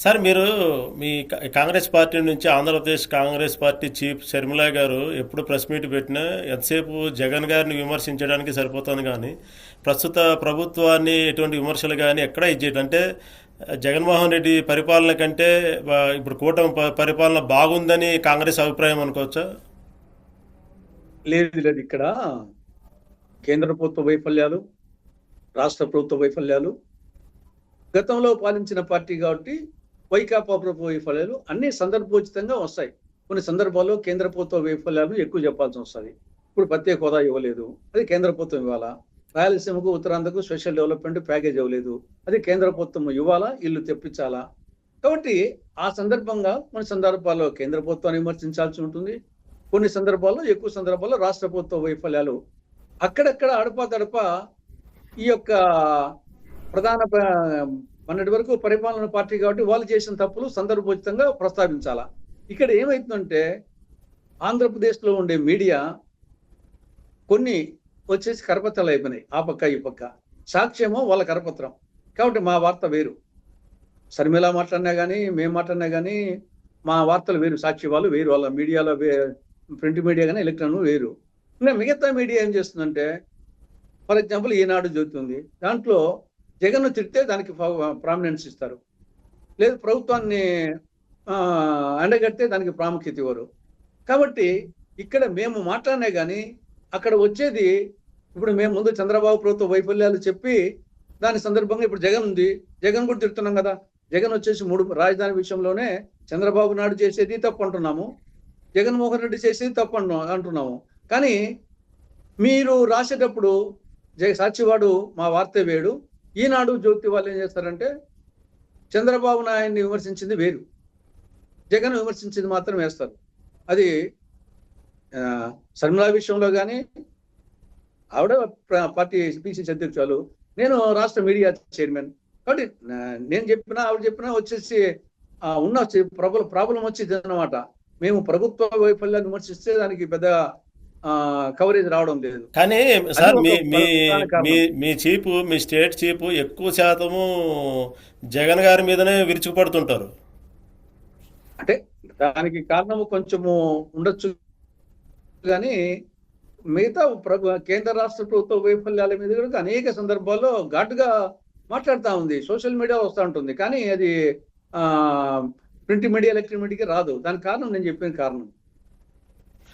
Sir మీరు మీ Congress party నుంచి Andhra Pradesh Congress party chief Sharmila గారు ఎప్పుడు ప్రెస్ మీట్ పెట్టినా ఎంతసేపు జగన్ గారిని విమర్శించడానికి సరిపోతుంది కానీ ప్రస్తుత ప్రభుత్వాన్ని ఎటువంటి విమర్శలు కానీ ఎక్కడా ఇచ్చేది అంటే జగన్మోహన్ రెడ్డి పరిపాలన కంటే ఇప్పుడు కూటమి పరిపాలన బాగుందని కాంగ్రెస్ అభిప్రాయం అనుకోవచ్చా? లేదు లేదు, ఇక్కడ కేంద్ర ప్రభుత్వ వైఫల్యాలు, రాష్ట్ర ప్రభుత్వ వైఫల్యాలు, గతంలో పాలించిన పార్టీ కాబట్టి వైకాపా ప్రభుత్వ వైఫల్యాలు అన్ని సందర్భోచితంగా వస్తాయి. కొన్ని సందర్భాల్లో కేంద్ర ప్రభుత్వ వైఫల్యాలు ఎక్కువ చెప్పాల్సి వస్తుంది. ఇప్పుడు ప్రత్యేక హోదా ఇవ్వలేదు, అది కేంద్ర ప్రభుత్వం ఇవ్వాలా. రాయలసీమకు ఉత్తరాంధ్రకు స్పెషల్ డెవలప్మెంట్ ప్యాకేజ్ ఇవ్వలేదు, అది కేంద్ర ప్రభుత్వం ఇవ్వాలా, ఇల్లు తెప్పించాలా. కాబట్టి ఆ సందర్భంగా కొన్ని సందర్భాల్లో కేంద్ర ప్రభుత్వాన్ని విమర్శించాల్సి ఉంటుంది. కొన్ని సందర్భాల్లో, ఎక్కువ సందర్భాల్లో రాష్ట్ర ప్రభుత్వ వైఫల్యాలు అక్కడక్కడ అడపా ఈ యొక్క ప్రధాన మొన్నటి వరకు పరిపాలన పార్టీ కాబట్టి వాళ్ళు చేసిన తప్పులు సందర్భోచితంగా ప్రస్తావించాలా. ఇక్కడ ఏమైతుందంటే ఆంధ్రప్రదేశ్లో ఉండే మీడియా కొన్ని వచ్చేసి కరపత్రాలు అయిపోయినాయి, ఆ పక్క ఈ పక్క. సాక్ష్యమో వాళ్ళ కరపత్రం కాబట్టి మా వార్త వేరు. శర్మిల మాట్లాడినా కానీ, మేము మాట్లాడినా కానీ మా వార్తలు వేరు, సాక్షి వాళ్ళు వేరు, వాళ్ళ మీడియాలో ప్రింట్ మీడియా కానీ ఎలక్ట్రానిక్ వేరు. ఇంకా మిగతా మీడియా ఏం చేస్తుందంటే, ఫర్ ఎగ్జాంపుల్ ఈనాడు జ్యోతి, దాంట్లో జగన్ను తిడితే దానికి ప్రామినెన్స్ ఇస్తారు, లేదు ప్రభుత్వాన్ని అండగడితే దానికి ప్రాముఖ్యత ఇవ్వరు. కాబట్టి ఇక్కడ మేము మాట్లాడినా కానీ అక్కడ వచ్చేది, ఇప్పుడు మేము ముందు చంద్రబాబు ప్రభుత్వ వైఫల్యాలు చెప్పి దాని సందర్భంగా ఇప్పుడు జగన్ ఉంది, జగన్ కూడా తిడుతున్నాం కదా. జగన్ వచ్చేసి 3 రాజధాని విషయంలోనే చంద్రబాబు నాయుడు చేసేది తప్పు అంటున్నాము, జగన్మోహన్ రెడ్డి చేసేది తప్పు అంటున్నాము. కానీ మీరు రాసేటప్పుడు సాక్షివాడు మా వార్త వేడు, ఈనాడు జ్యోతి వాళ్ళు ఏం చేస్తారంటే చంద్రబాబు నాయుడిని విమర్శించింది వేరు, జగన్ విమర్శించింది మాత్రం వేస్తారు. అది శర్మిల విషయంలో కానీ, ఆవిడ పార్టీ పిసిసి అధ్యక్షులు, నేను రాష్ట్ర మీడియా చైర్మన్. కాబట్టి నేను చెప్పినా ఆవిడ చెప్పినా వచ్చేసి ఉన్న ప్రాబ్లం వచ్చేది అన్నమాట. మేము ప్రభుత్వ వైఫల్యాన్ని విమర్శిస్తే దానికి పెద్ద కవరేజ్ రావడం లేదు. కానీ సార్ మీ చీఫ్, మీ స్టేట్ చీఫ్ ఎక్కువ శాతము జగన్ గారి మీదనే విరుచుకుపడుతుంటారు. అంటే దానికి కారణము కొంచెము ఉండొచ్చు, కానీ మిగతా కేంద్ర రాష్ట్ర ప్రభుత్వ వైఫల్యాల మీద కూడా అనేక సందర్భాల్లో ఘాటుగా మాట్లాడుతూ ఉంది, సోషల్ మీడియా వస్తూ ఉంటుంది. కానీ అది ప్రింట్ మీడియా, ఎలక్ట్రానిక్ మీడియాకి రాదు. దానికి కారణం నేను చెప్పిన కారణం.